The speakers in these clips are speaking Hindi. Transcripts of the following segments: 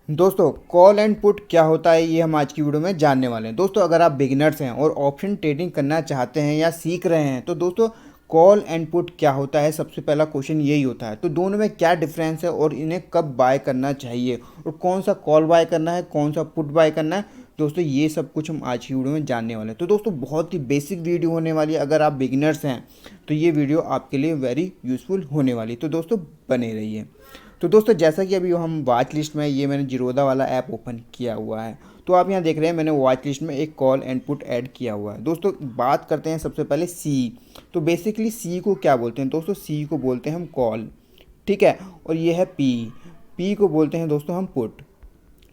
दोस्तों कॉल एंड पुट क्या होता है ये हम आज की वीडियो में जानने वाले हैं। दोस्तों अगर आप बिगिनर्स हैं और ऑप्शन ट्रेडिंग करना चाहते हैं या सीख रहे हैं तो दोस्तों कॉल एंड पुट क्या होता है, सबसे पहला क्वेश्चन यही होता है। तो दोनों में क्या डिफरेंस है और इन्हें कब बाय करना चाहिए और कौन सा कॉल बाय करना है, कौन सा पुट बाय करना है, दोस्तों ये सब कुछ हम आज की वीडियो में जानने वाले हैं। तो दोस्तों बहुत ही बेसिक वीडियो होने वाली है। अगर आप बिगिनर्स हैं तो ये वीडियो आपके लिए वेरी यूज़फुल होने वाली है, तो दोस्तों बने रहिए। तो दोस्तों जैसा कि अभी हम वॉच लिस्ट में ये मैंने जीरोधा वाला ऐप ओपन किया हुआ है, तो आप यहाँ देख रहे हैं मैंने वॉच लिस्ट में एक कॉल एंड पुट ऐड किया हुआ है। दोस्तों बात करते हैं सबसे पहले सी। तो बेसिकली सी को क्या बोलते हैं दोस्तों? सी को बोलते हैं हम कॉल, ठीक है। और ये है पी, पी को बोलते हैं दोस्तों हम पुट,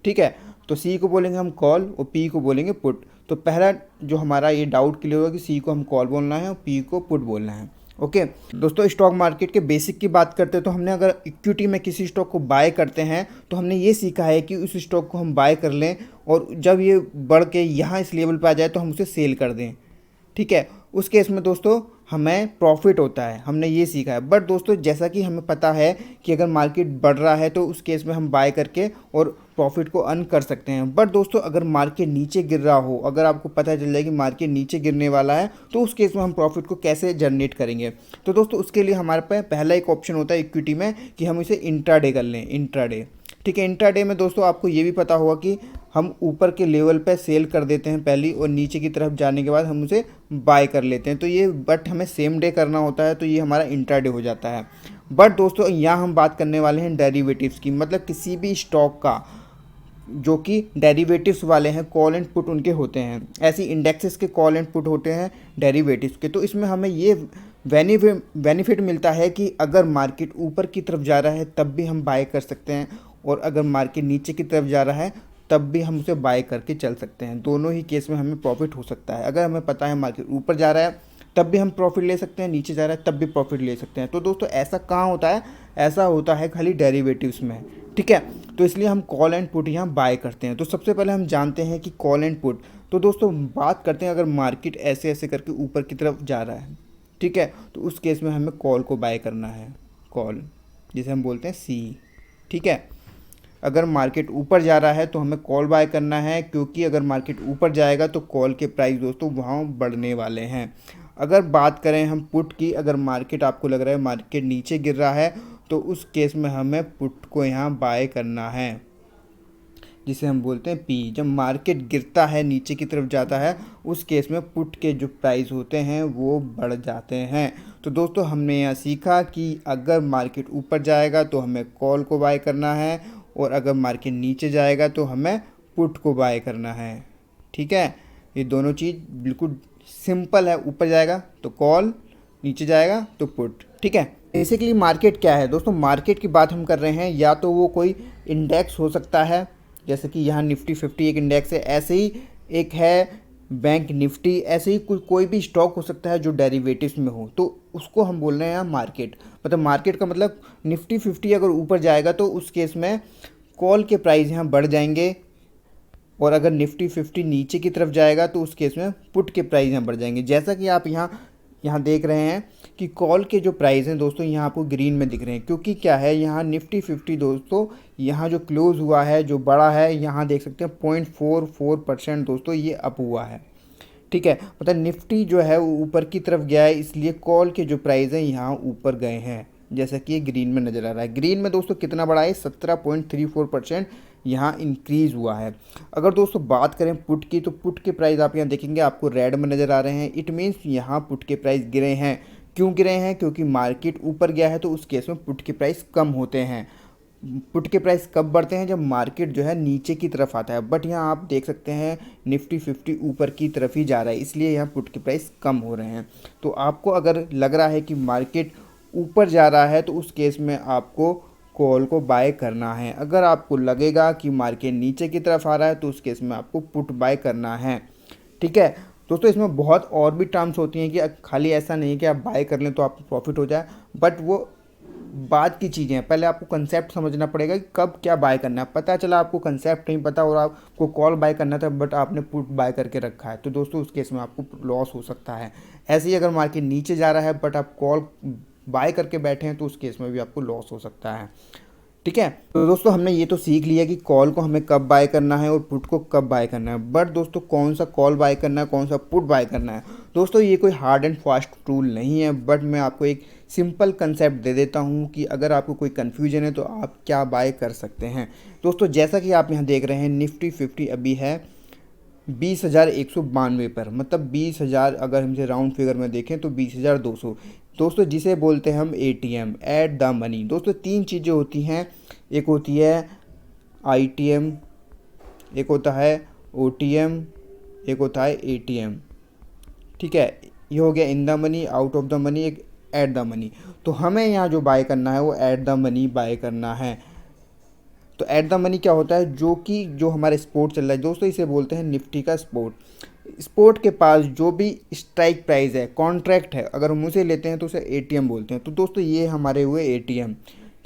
ठीक है। तो सी को बोलेंगे हम कॉल और पी को बोलेंगे पुट। तो पहला जो हमारा ये डाउट क्लियर होगा कि सी को हम कॉल बोलना है और पी को पुट बोलना है। ओके दोस्तों, स्टॉक मार्केट के बेसिक की बात करते हैं तो हमने अगर इक्विटी में किसी स्टॉक को बाय करते हैं तो हमने ये सीखा है कि उस स्टॉक को हम बाय कर लें और जब ये बढ़ के यहाँ इस लेवल पर आ जाए तो हम उसे सेल कर दें, ठीक है। उस केस में दोस्तों हमें प्रॉफिट होता है, हमने ये सीखा है। बट दोस्तों जैसा कि हमें पता है कि अगर मार्केट बढ़ रहा है तो उस केस में हम बाय करके और प्रॉफिट को अर्न कर सकते हैं। बट दोस्तों अगर मार्केट नीचे गिर रहा हो, अगर आपको पता चल जाए कि मार्केट नीचे गिरने वाला है, तो उस केस में हम प्रॉफिट को कैसे जनरेट करेंगे? तो दोस्तों उसके लिए हमारे पास पहला एक ऑप्शन होता है इक्विटी में कि हम इसे इंट्राडे कर लें, इंट्राडे, ठीक है। इंट्राडे में दोस्तों आपको ये भी पता होगा कि हम ऊपर के लेवल पे सेल कर देते हैं पहली और नीचे की तरफ जाने के बाद हम उसे बाय कर लेते हैं। तो ये बट हमें सेम डे करना होता है, तो ये हमारा इंट्राडे हो जाता है। बट दोस्तों यहाँ हम बात करने वाले हैं डेरिवेटिव्स की, मतलब किसी भी स्टॉक का जो कि डेरिवेटिव्स वाले हैं, कॉल एंड पुट उनके होते हैं। ऐसी इंडेक्सेस के कॉल एंड पुट होते हैं डेरिवेटिव्स के। तो इसमें हमें ये बेनिफिट मिलता है कि अगर मार्केट ऊपर की तरफ जा रहा है तब भी हम बाय कर सकते हैं और अगर मार्केट नीचे की तरफ जा रहा है तब भी हम उसे बाय करके चल सकते हैं। दोनों ही केस में हमें प्रॉफिट हो सकता है। अगर हमें पता है मार्केट ऊपर जा रहा है तब भी हम प्रॉफिट ले सकते हैं, नीचे जा रहा है तब भी प्रॉफिट ले सकते हैं। तो दोस्तों ऐसा कहाँ होता है? ऐसा होता है खाली डेरिवेटिव्स में, ठीक है। तो इसलिए हम कॉल एंड पुट यहाँ बाय करते हैं। तो सबसे पहले हम जानते हैं कि कॉल एंड पुट। तो दोस्तों बात करते हैं अगर मार्केट ऐसे ऐसे करके ऊपर की तरफ जा रहा है, ठीक है, तो उस केस में हमें कॉल को बाय करना है, कॉल जिसे हम बोलते हैं सी, ठीक है। अगर मार्केट ऊपर जा रहा है तो हमें कॉल बाय करना है, क्योंकि अगर मार्केट ऊपर जाएगा तो कॉल के प्राइस दोस्तों वहाँ बढ़ने वाले हैं। अगर बात करें हम पुट की, अगर मार्केट आपको लग रहा है मार्केट नीचे गिर रहा है तो उस केस में हमें पुट को यहाँ बाय करना है, जिसे हम बोलते हैं पी। जब मार्केट गिरता है, नीचे की तरफ जाता है, उस केस में पुट के जो प्राइस होते हैं वो बढ़ जाते हैं। तो दोस्तों हमने यहाँ सीखा कि अगर मार्केट ऊपर जाएगा तो हमें कॉल को बाय करना है और अगर मार्केट नीचे जाएगा तो हमें पुट को बाय करना है, ठीक है। ये दोनों चीज़ बिल्कुल सिंपल है। ऊपर जाएगा तो कॉल, नीचे जाएगा तो पुट, ठीक है। बेसिकली मार्केट क्या है दोस्तों? मार्केट की बात हम कर रहे हैं, या तो वो कोई इंडेक्स हो सकता है, जैसे कि यहाँ निफ्टी 50 एक इंडेक्स है, ऐसे ही एक है बैंक निफ्टी, ऐसे ही कोई भी स्टॉक हो सकता है जो डेरिवेटिव्स में हो, तो उसको हम बोल रहे हैं यहाँ मार्केट। मतलब मार्केट का मतलब निफ्टी 50 अगर ऊपर जाएगा तो उस केस में कॉल के प्राइस यहाँ बढ़ जाएंगे और अगर निफ्टी 50 नीचे की तरफ जाएगा तो उस केस में पुट के प्राइस यहाँ बढ़ जाएंगे। जैसा कि आप यहाँ देख रहे हैं कि कॉल के जो प्राइस हैं दोस्तों यहाँ आपको ग्रीन में दिख रहे हैं, क्योंकि क्या है, यहाँ निफ्टी 50 दोस्तों यहाँ जो क्लोज हुआ है, जो बड़ा है, यहाँ देख सकते हैं 0.44% दोस्तों ये अप हुआ है, ठीक है। मतलब निफ्टी जो है वो ऊपर की तरफ गया है, इसलिए कॉल के जो प्राइस हैं यहाँ ऊपर गए हैं, जैसा कि ये ग्रीन में नज़र आ रहा है। ग्रीन में दोस्तों कितना बढ़ा है? 17.34% यहाँ इंक्रीज़ हुआ है। अगर दोस्तों बात करें पुट की, तो पुट के प्राइस आप यहाँ देखेंगे आपको रेड में नज़र आ रहे हैं। इट मीन्स यहाँ पुट के प्राइस गिरे हैं। क्यों गिरे हैं? क्योंकि मार्केट ऊपर गया है, तो उस केस में पुट के प्राइस कम होते हैं। पुट के प्राइस कब बढ़ते हैं? जब मार्केट जो है नीचे की तरफ आता है। बट यहाँ आप देख सकते हैं निफ्टी 50 ऊपर की तरफ ही जा रहा है, इसलिए यहाँ पुट के प्राइस कम हो रहे हैं। तो आपको अगर लग रहा है कि मार्केट ऊपर जा रहा है तो उस केस में आपको कॉल को बाय करना है। अगर आपको लगेगा कि मार्केट नीचे की तरफ आ रहा है तो उस केस में आपको पुट बाय करना है, ठीक है। दोस्तों इसमें बहुत और भी टर्म्स होती हैं कि खाली ऐसा नहीं है कि आप बाय कर लें तो आपको प्रॉफिट हो जाए, बट वो बात की चीज़ें हैं। पहले आपको कंसेप्ट समझना पड़ेगा कि कब क्या बाय करना है। पता चला आपको कंसेप्ट नहीं पता और आपको कॉल बाय करना था बट आपने पुट बाय करके रखा है, तो दोस्तों उस केस में आपको लॉस हो सकता है। ऐसे ही अगर मार्केट नीचे जा रहा है बट आप कॉल बाय करके बैठे हैं तो उस केस में भी आपको लॉस हो सकता है, ठीक है। तो दोस्तों हमने ये तो सीख लिया कि कॉल को हमें कब बाय करना है और पुट को कब बाय करना है, बट दोस्तों कौन सा कॉल बाय करना है, कौन सा पुट बाय करना है, दोस्तों ये कोई हार्ड एंड फास्ट रूल नहीं है, बट मैं आपको एक सिंपल कंसेप्ट दे देता हूँ कि अगर आपको कोई कन्फ्यूजन है तो आप क्या बाय कर सकते हैं। दोस्तों जैसा कि आप यहाँ देख रहे हैं, निफ्टी 50 अभी है 20,192 पर, मतलब 20,000, अगर हम इसे राउंड फिगर में देखें तो 20,200, दोस्तों जिसे बोलते हैं हम एटीएम, एट द मनी। दोस्तों तीन चीज़ें होती हैं, एक होती है आईटीएम, एक होता है ओटीएम, एक होता है एटीएम। ठीक है, ये हो गया in the money, out of the money, एक एट द मनी। तो हमें यहाँ जो बाय करना है वो एट द मनी बाय करना है। तो एट द मनी क्या होता है, जो हमारे स्पोर्ट चल रहा है दोस्तों, इसे बोलते हैं निफ्टी का स्पोर्ट के पास जो भी स्ट्राइक प्राइस है, कॉन्ट्रैक्ट है, अगर हम उसे लेते हैं तो उसे एटीएम बोलते हैं। तो दोस्तों ये हमारे हुए एटीएम,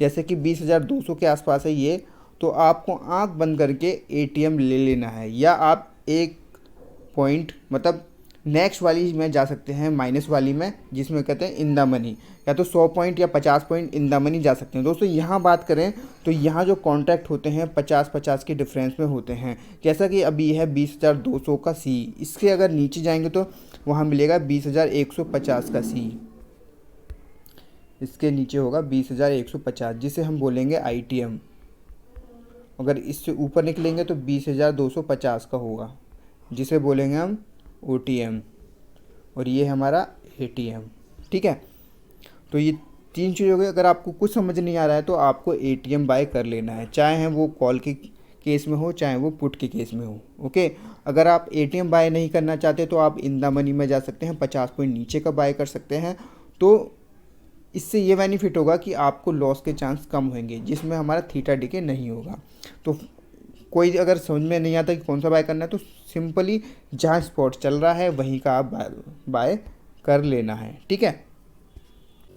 जैसे कि 20,200 के आसपास है ये, तो आपको आंख बंद करके एटीएम ले लेना है, या आप एक पॉइंट मतलब नेक्स्ट वाली में जा सकते हैं, माइनस वाली में, जिसमें कहते हैं इन द मनी, या तो 100 पॉइंट या 50 पॉइंट इन द मनी जा सकते हैं। दोस्तों यहाँ बात करें तो यहाँ जो कॉन्ट्रैक्ट होते हैं 50-50 के डिफरेंस में होते हैं, जैसा कि अभी है 20,200 का सी, इसके अगर नीचे जाएंगे तो वहाँ मिलेगा 20,150 का सी, इसके नीचे होगा 20,150, जिसे हम बोलेंगे आईटीएम। अगर इससे ऊपर निकलेंगे तो 20,250 का होगा, जिसे बोलेंगे हम ओटीएम, और ये हमारा एटीएम। ठीक है, तो ये तीन चीज़ हो गई। अगर आपको कुछ समझ नहीं आ रहा है तो आपको एटीएम बाय कर लेना है, चाहे वो कॉल के केस में हो, चाहे वो पुट के केस में हो। ओके, अगर आप एटीएम बाय नहीं करना चाहते तो आप इन द मनी में जा सकते हैं, 50 पॉइंट नीचे का बाय कर सकते हैं। तो इससे ये बेनिफिट होगा कि आपको लॉस के चांस कम होंगे, जिसमें हमारा थीटा डीके नहीं होगा। तो कोई अगर समझ में नहीं आता कि कौन सा बाय करना है तो सिंपली जहाँ स्पॉट चल रहा है वहीं का आप बाय कर लेना है। ठीक है,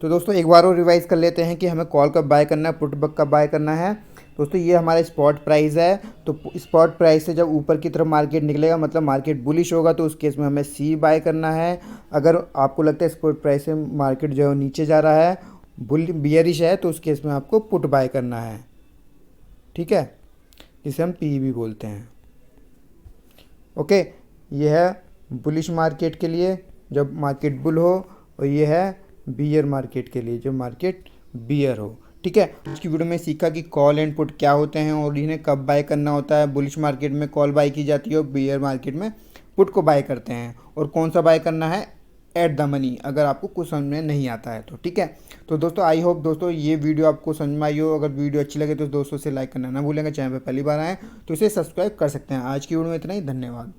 तो दोस्तों एक बार और रिवाइज कर लेते हैं कि हमें कॉल कब बाय करना है, पुट कब बाय करना है। दोस्तों ये हमारा स्पॉट प्राइस है, तो स्पॉट प्राइस से जब ऊपर की तरफ मार्केट निकलेगा, मतलब मार्केट बुलिश होगा, तो उस केस में हमें सी बाय करना है। अगर आपको लगता है स्पॉट प्राइस से मार्केट जो है नीचे जा रहा है, बियरिश है, तो उस केस में आपको पुट बाय करना है। ठीक है, जिसे हम पी भी बोलते हैं। ओके, ये है बुलिश मार्केट के लिए जब मार्केट बुल हो, और ये है बियर मार्केट के लिए जब मार्केट बियर हो। ठीक है, इसकी वीडियो में सीखा कि कॉल एंड पुट क्या होते हैं और इन्हें कब बाय करना होता है। बुलिश मार्केट में कॉल बाय की जाती है और बियर मार्केट में पुट को बाय करते हैं, और कौन सा बाय करना है एट द मनी, अगर आपको कुछ समझ में नहीं आता है तो। ठीक है, तो दोस्तों आई होप दोस्तों ये वीडियो आपको समझ में आई हो। अगर वीडियो अच्छी लगे तो दोस्तों से लाइक करना ना भूलेंगे, चैनल पर पहली बार आए तो इसे सब्सक्राइब कर सकते हैं। आज की वीडियो में इतना ही, धन्यवाद।